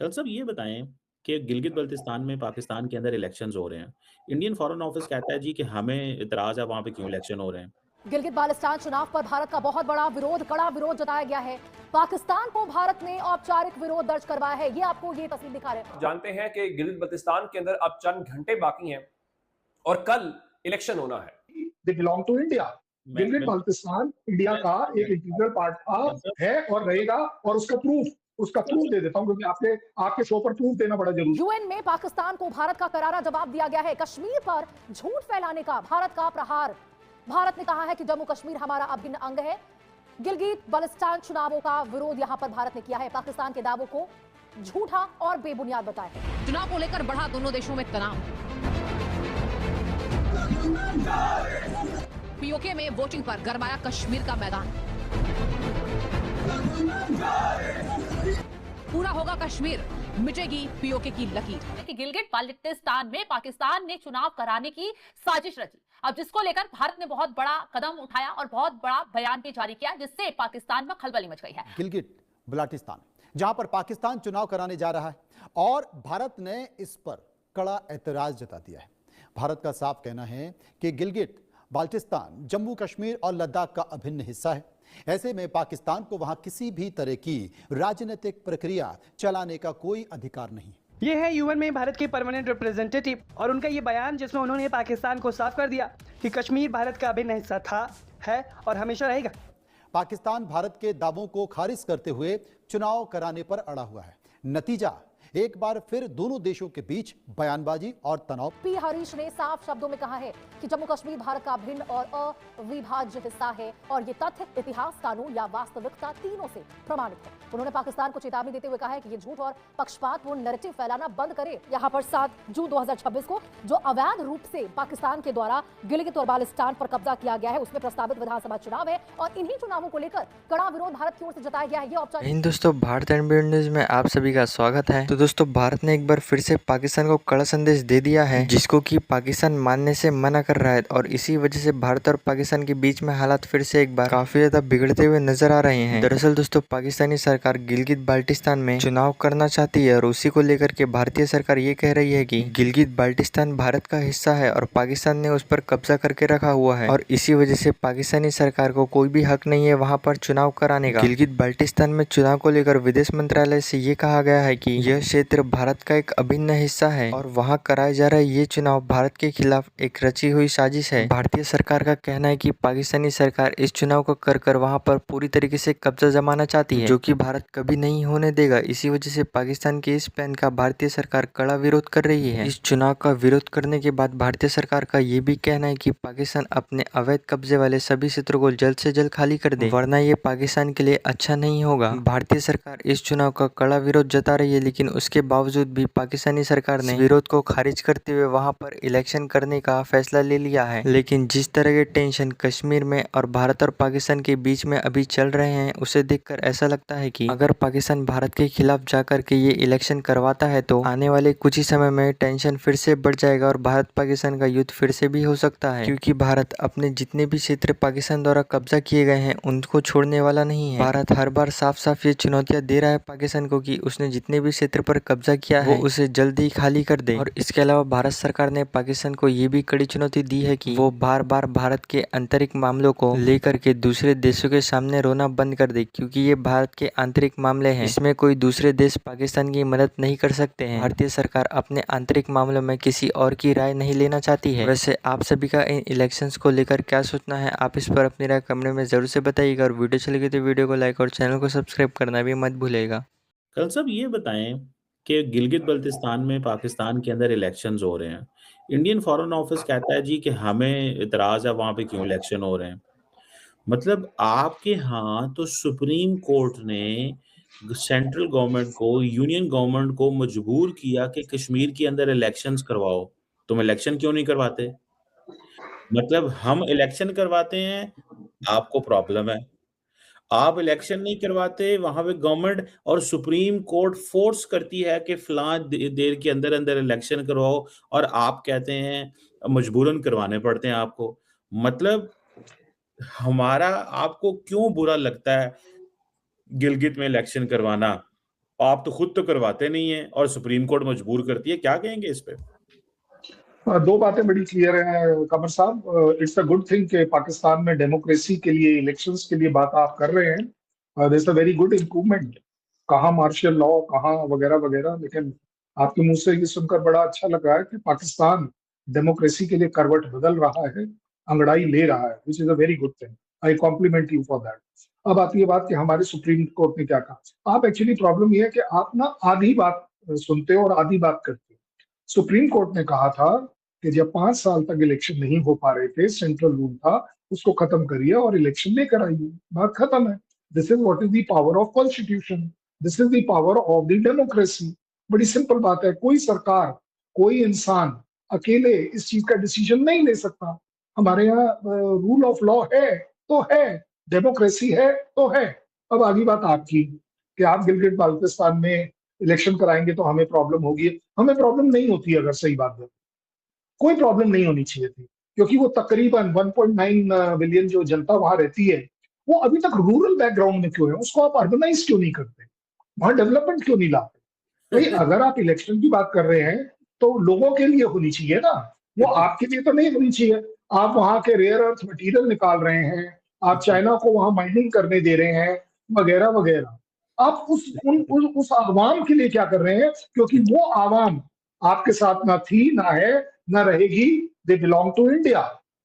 कल साहब ये बताएँ कि गिलगित-बाल्टिस्तान में पाकिस्तान के अंदर इलेक्शंस हो रहे हैं। इंडियन फॉरेन ऑफिस कहता है जी कि हमें इतराज़ है वहाँ पे क्यों इलेक्शन हो रहे हैं। गिलगित बाल्टिस्तान चुनाव पर भारत का बहुत बड़ा विरोध, कड़ा विरोध जताया गया है। पाकिस्तान को भारत ने औपचारिक विरोध दर्ज करवाया है। ये आपको ये तस्वीर दिखा रहे हैं। जानते हैं कि गिलगित बल्तिस्तान के अंदर अब चंद घंटे बाकी हैं और कल इलेक्शन होना है। They belong to India. मैं गिलगित मैं बाल्टिस्तान इंडिया मैं का एक इंटीग्रल पार्ट था, कल साहब है और रहेगा। और उसका कल प्रूफ साहब दे देता हूं, क्योंकि आपके शो पर प्रूफ देना बड़ा जरूरी। यूएन में पाकिस्तान को भारत का करारा जवाब दिया गया है। कश्मीर पर झूठ फैलाने का भारत का प्रहार। भारत ने कहा है कि जम्मू कश्मीर हमारा अभिन्न अंग है। गिलगित बाल्टिस्तान चुनावों का विरोध यहां पर भारत ने किया है। पाकिस्तान के दावों को झूठा और बेबुनियाद बताया है। चुनाव को लेकर बढ़ा दोनों देशों में तनाव। पीओके में वोटिंग पर गरमाया कश्मीर का मैदान। पूरा होगा कश्मीर, मिटेगी पीओके की लकीर। कि गिलगिट बाल्टिस्तान में पाकिस्तान ने चुनाव कराने की साजिश रची। अब जिसको लेकर भारत ने बहुत बड़ा कदम उठाया और बहुत बड़ा बयान भी जारी किया, जिससे पाकिस्तान में खलबली मच गई है। गिलगिट बाल्टिस्तान जहां पर पाकिस्तान चुनाव कराने जा रहा है और भारत ने इस पर कड़ा ऐतराज जता दिया है। भारत का साफ कहना है कि गिलगिट बाल्टिस्तान जम्मू कश्मीर और लद्दाख का अभिन्न हिस्सा है। ऐसे में पाकिस्तान को वहां किसी भी तरह की राजनीतिक प्रक्रिया चलाने का कोई अधिकार नहीं। ये है यूएन में भारत के परमानेंट रिप्रेजेंटेटिव और उनका ये बयान, जिसमें उन्होंने पाकिस्तान को साफ कर दिया कि कश्मीर भारत का अभिन्न हिस्सा था, है और हमेशा रहेगा। पाकिस्तान भारत के दावों को खारिज करते हुए चुनाव कराने पर अड़ा हुआ है। नतीजा एक बार फिर दोनों देशों के बीच बयानबाजी और तनाव। पी हरीश ने साफ शब्दों में कहा है कि जम्मू कश्मीर भारत का अभिन्न और अविभाज्य हिस्सा है और ये तथ्य इतिहास, कानून या वास्तविकता तीनों से प्रमाणित है। उन्होंने पाकिस्तान को चेतावनी देते हुए कहा है कि ये झूठ और पक्षपातपूर्ण नैरेटिव फैलाना बंद करे। यहाँ पर 7 जून 2026 को जो अवैध रूप से पाकिस्तान के द्वारा गिलगित और बाल्टिस्तान पर कब्जा किया गया है, उसमें प्रस्तावित विधानसभा चुनाव है और इन्हीं चुनावों को लेकर कड़ा विरोध भारत की ओर से जताया गया है। ये औपचारिक दोस्तों, भारत एंड बी न्यूज में आप सभी का स्वागत है। तो दोस्तों, भारत ने एक बार फिर से पाकिस्तान को कड़ा संदेश दे दिया है, जिसको कि पाकिस्तान मानने से मना कर रहा है और इसी वजह से भारत और पाकिस्तान के बीच में हालात फिर से एक बार काफी ज्यादा बिगड़ते हुए नजर आ रहे हैं। दरअसल दोस्तों, पाकिस्तानी सरकार गिलगित बाल्टिस्तान में चुनाव करना चाहती है और उसी को लेकर के भारतीय सरकार ये कह रही है कि गिलगित बाल्टिस्तान भारत का हिस्सा है और पाकिस्तान ने उस पर कब्जा करके रखा हुआ है और इसी वजह से पाकिस्तानी सरकार को कोई भी हक नहीं है वहाँ पर चुनाव कराने का। गिलगित बाल्टिस्तान में चुनाव को लेकर विदेश मंत्रालय से ये कहा गया है कि यह क्षेत्र भारत का एक अभिन्न हिस्सा है और वहां कराया जा रहा ये चुनाव भारत के खिलाफ एक रची हुई साजिश है। भारतीय सरकार का कहना है कि पाकिस्तानी सरकार इस चुनाव को कर वहां पर पूरी तरीके से कब्जा जमाना चाहती है, जो कि भारत कभी नहीं होने देगा। इसी वजह से पाकिस्तान के इस प्लान का भारतीय सरकार कड़ा विरोध कर रही है। इस चुनाव का विरोध करने के बाद भारतीय सरकार का ये भी कहना है कि पाकिस्तान अपने अवैध कब्जे वाले सभी क्षेत्रों को जल्द से जल्द खाली कर दे, वरना ये पाकिस्तान के लिए अच्छा नहीं होगा। भारतीय सरकार इस चुनाव का कड़ा विरोध जता रही है, लेकिन उसके बावजूद भी पाकिस्तानी सरकार ने विरोध को खारिज करते हुए वहां पर इलेक्शन करने का फैसला ले लिया है। लेकिन जिस तरह के टेंशन कश्मीर में और भारत और पाकिस्तान के बीच में अभी चल रहे हैं, उसे देखकर ऐसा लगता है कि अगर पाकिस्तान भारत के खिलाफ जाकर के ये इलेक्शन करवाता है तो आने वाले कुछ ही समय में टेंशन फिर से बढ़ जाएगा और भारत पाकिस्तान का युद्ध फिर से भी हो सकता है, क्योंकि भारत अपने जितने भी क्षेत्र पाकिस्तान द्वारा कब्जा किए गए हैं उनको छोड़ने वाला नहीं है। भारत हर बार साफ साफ ये चुनौतियां दे रहा है पाकिस्तान को कि उसने जितने भी क्षेत्र पर कब्जा किया है वो उसे जल्दी खाली कर दे। और इसके अलावा भारत सरकार ने पाकिस्तान को ये भी कड़ी चुनौती दी है कि वो बार बार भारत के आंतरिक मामलों को लेकर के दूसरे देशों के सामने रोना बंद कर दे, क्योंकि ये भारत के आंतरिक मामले हैं। इसमें कोई दूसरे देश पाकिस्तान की मदद नहीं कर सकते हैं। भारतीय सरकार अपने आंतरिक मामलों में किसी और की राय नहीं लेना चाहती है। वैसे आप सभी का इन इलेक्शंस को लेकर क्या सोचना है, आप इस पर अपनी राय कमेंट में जरूर से बताइएगा और वीडियो अच्छी लगी तो वीडियो को लाइक और चैनल को सब्सक्राइब करना भी मत भूलिएगा। कल साहब ये बताएँ कि गिलगित-बाल्टिस्तान में पाकिस्तान के अंदर इलेक्शंस हो रहे हैं। इंडियन फॉरेन ऑफिस कहता है जी कि हमें इतराज़ है वहाँ पे क्यों इलेक्शन हो रहे हैं। मतलब आपके यहाँ तो सुप्रीम कोर्ट ने सेंट्रल गवर्नमेंट को, यूनियन गवर्नमेंट को मजबूर किया कि कश्मीर के अंदर इलेक्शंस करवाओ। तुम इलेक्शन क्यों नहीं करवाते? मतलब हम इलेक्शन करवाते हैं, आपको प्रॉब्लम है। आप इलेक्शन नहीं करवाते, वहाँ पे गवर्नमेंट और सुप्रीम कोर्ट फ़ोर्स करती है कि फलाँ देर के अंदर-अंदर इलेक्शन करवाओ और आप कहते हैं मजबूरन करवाने पड़ते हैं आपको। मतलब हमारा आपको क्यों बुरा लगता है गिलगित में इलेक्शन करवाना? आप तो खुद तो करवाते नहीं है और सुप्रीम कोर्ट मजबूर करती है, क्या कहेंगे इस पे? दो बातें बड़ी क्लियर हैं कमर साहब। इट्स अ गुड थिंग कि पाकिस्तान में डेमोक्रेसी के लिए, इलेक्शंस के लिए बात आप कर रहे हैं। This is a very good improvement. कहाँ मार्शल लॉ, कहाँ वगैरह वगैरह, लेकिन आपके मुंह से ये सुनकर बड़ा अच्छा लग रहा है कि पाकिस्तान डेमोक्रेसी के लिए करवट बदल रहा है, अंगड़ाई ले रहा है, which is a very good thing. I compliment you for that. अब आती है बात कि हमारे सुप्रीम कोर्ट ने क्या कहा। आप एक्चुअली प्रॉब्लम ये है कि आप ना आधी बात सुनते हो और आधी बात करते हो। सुप्रीम कोर्ट ने कहा था कि जब 5 साल तक इलेक्शन नहीं हो पा रहे थे, सेंट्रल रूल था, उसको खत्म करिए और इलेक्शन लेकर आइए, बात खत्म है। This is what is the power of constitution, this is the power of the democracy. बड़ी सिंपल बात है, कोई सरकार, कोई इंसान अकेले इस चीज का डिसीजन नहीं ले सकता। हमारे यहाँ रूल ऑफ लॉ है तो है, डेमोक्रेसी है तो है। अब आगे बात आपकी कि आप गिलगित बाल्टिस्तान में इलेक्शन कराएंगे तो हमें प्रॉब्लम होगी। हमें प्रॉब्लम नहीं होती, अगर सही बात है, कोई प्रॉब्लम नहीं होनी चाहिए थी, क्योंकि वो तकरीबन 1.9 बिलियन जो जनता वहां रहती है, वो अभी तक रूरल बैकग्राउंड में क्यों है? उसको आप अर्बनाइज क्यों नहीं करते? वहां डेवलपमेंट क्यों नहीं लाते? भाई अगर आप इलेक्शन की बात कर रहे हैं तो लोगों के लिए होनी चाहिए ना, वो आपके लिए तो नहीं होनी चाहिए। आप वहां के रेयर अर्थ मटेरियल निकाल रहे हैं, आप चाइना को वहां माइनिंग करने दे रहे हैं, वगैरह वगैरह। आप उस आवाम के लिए क्या कर रहे हैं? क्योंकि वो आवाम आपके साथ ना थी, ना है, ना रहेगी। They belong to India.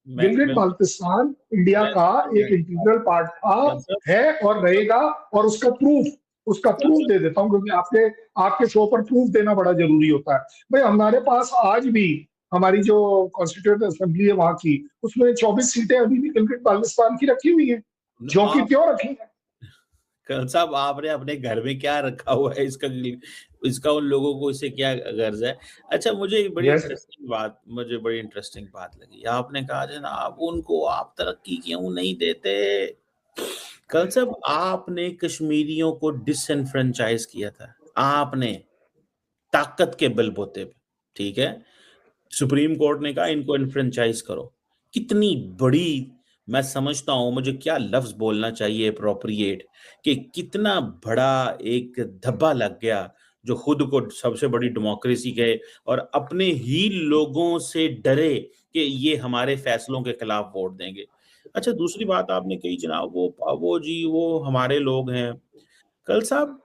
Gilgit Baltistan India का एक इंटीग्रल पार्ट था, है और रहेगा। और उसका प्रूफ दे देता हूं, क्योंकि आपके शो पर प्रूफ देना बड़ा जरूरी होता है। भाई हमारे पास आज भी हमारी जो कॉन्स्टिट्यूएंट असेंबली है वहां की, उसमें 24 सीटें अभी भी गिलगित बाल्टिस्तान की रखी हुई है, जो कि क्यों रखी है? कल साहब आपने अपने घर में क्या रखा हुआ है, इसका उन लोगों को इससे क्या गर्ज है? अच्छा, मुझे एक बड़ी इंटरेस्टिंग बात लगी। आपने कहा जनाब उनको आप तरक्की क्यों नहीं देते? कल साहब आपने कश्मीरियों को डिसएनफ्रेंचाइज किया था, आपने ताकत के बलबूते पे, ठीक है? सुप्रीम कोर्ट ने कहा इनको इनफ्रेंचाइज करो। कितनी बड़ी, मैं समझता हूं, मुझे क्या लफ्ज बोलना चाहिए अप्रोप्रिएट, कि कितना बड़ा एक धब्बा लग गया जो खुद को सबसे बड़ी डेमोक्रेसी कहे और अपने ही लोगों से डरे कि ये हमारे फैसलों के खिलाफ वोट देंगे। अच्छा, दूसरी बात आपने कही जनाब वो हमारे लोग हैं। कल साहब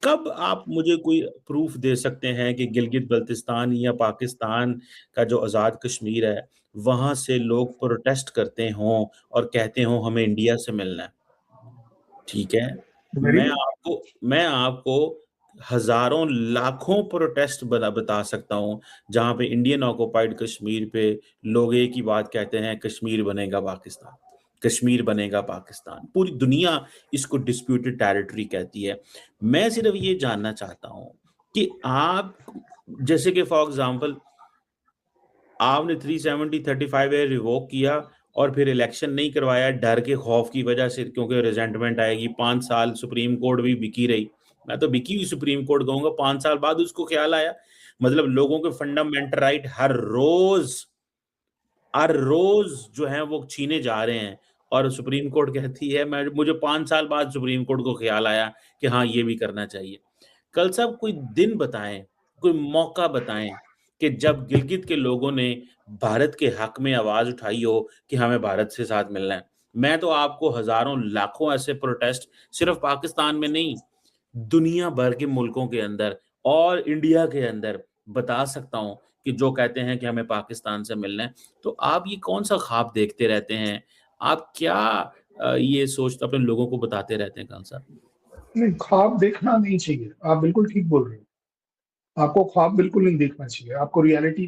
कब आप मुझे कोई प्रूफ दे सकते हैं कि गिलगित बल्तिस्तान या पाकिस्तान का जो आज़ाद कश्मीर है, वहां से लोग प्रोटेस्ट करते हों और कहते हों हमें इंडिया से मिलना है? ठीक है, मैं आपको हजारों लाखों प्रोटेस्ट बता सकता हूं जहां पे इंडियन ऑक्युपाइड कश्मीर पे लोग एक ही बात कहते हैं, कश्मीर बनेगा पाकिस्तान, कश्मीर बनेगा पाकिस्तान। पूरी दुनिया इसको डिस्प्यूटेड टेरिटरी कहती है। मैं सिर्फ ये जानना चाहता हूं कि आप, जैसे कि फॉर एग्जांपल आपने 370-35A रिवोक किया और फिर इलेक्शन नहीं करवाया डर के खौफ की वजह से, क्योंकि रिजेंटमेंट आएगी। 5 साल सुप्रीम कोर्ट भी बिकी रही, मैं तो बिकी हुई सुप्रीम कोर्ट कहूंगा। 5 साल बाद उसको ख्याल आया, मतलब लोगों के फंडामेंटल राइट हर रोज जो है वो छीने जा रहे हैं और सुप्रीम कोर्ट कहती है मुझे 5 साल बाद सुप्रीम कोर्ट को ख्याल आया कि हाँ ये भी करना चाहिए। कल साहब कोई दिन बताएं, कोई मौका बताएं कि जब गिलगित के लोगों ने भारत के हक में आवाज उठाई हो कि हमें भारत से साथ मिलना है। मैं तो आपको हजारों लाखों ऐसे प्रोटेस्ट सिर्फ पाकिस्तान में नहीं, दुनिया भर के मुल्कों के अंदर और इंडिया के अंदर बता सकता हूं कि जो कहते हैं कि हमें पाकिस्तान से मिलना है। तो आप ये कौन सा ख्वाब देखते रहते हैं? आप क्या ये सोचते अपने लोगों को बताते रहते हैं खान साहब? नहीं, ख्वाब देखना नहीं चाहिए। आप बिल्कुल ठीक बोल रहे हो। आपको ख्वाब बिल्कुल नहीं देखना चाहिए, आपको रियलिटी